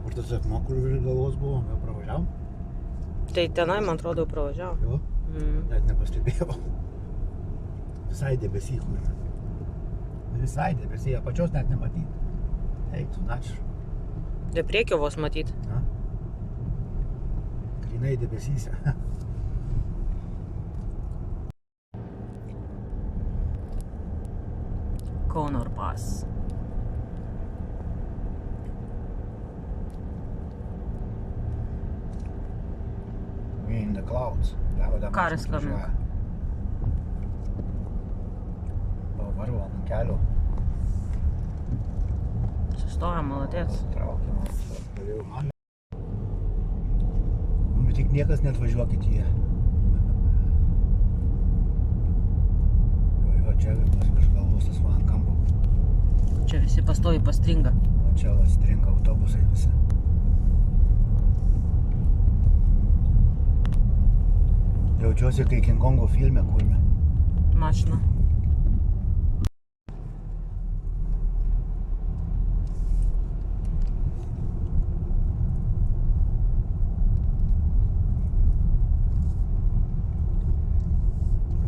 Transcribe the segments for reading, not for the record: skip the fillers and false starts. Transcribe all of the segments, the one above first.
Kur tas akmuo, kur virš galvos buvo, jau pravažiavom? Tai tenai, man atrodo, jau pravažiavo. Jo, net nepastebėjau. Visai debesy, kur. Visai debesy, apačios net nematyti. Eik, tu nač. Be priekio vos matyt. Na. Grinai debesyse. Conor Pass. We in the clouds. Car is coming. Varvo ant kelio. Sustoja, maladės. Traukiam. Tik niekas neatvažiuokit jie. Jo, čia virš galvos tas va ant kampo. Čia visi pastovi pastringa. O čia va stringa autobusai visi. Jaučiuosi, kai King Kongo filme kurme. Mašina.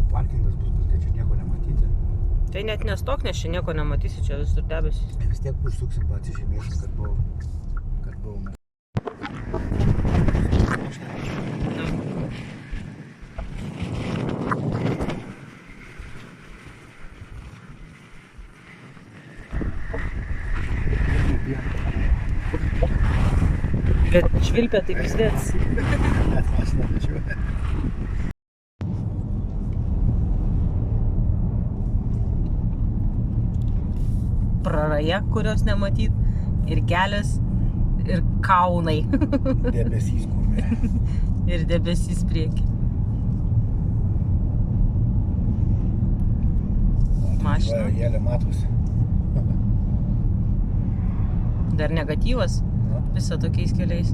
Parkingas bus, bet čia nieko nematyti. Tai net nestok, nes čia nieko nematysi, čia visur debesys. Vis tiek užsuksim pasižymėšim, kad buvom. Bet švilpia tai pizdėts. Net mašina važiuoja. Praraja, kurios nematyt, ir kelias, ir kaunai. Debesys kurme. Ir debesys prieki. Mašina. Jėlė matosi. Dar negatyvas, visa tokiais keliais.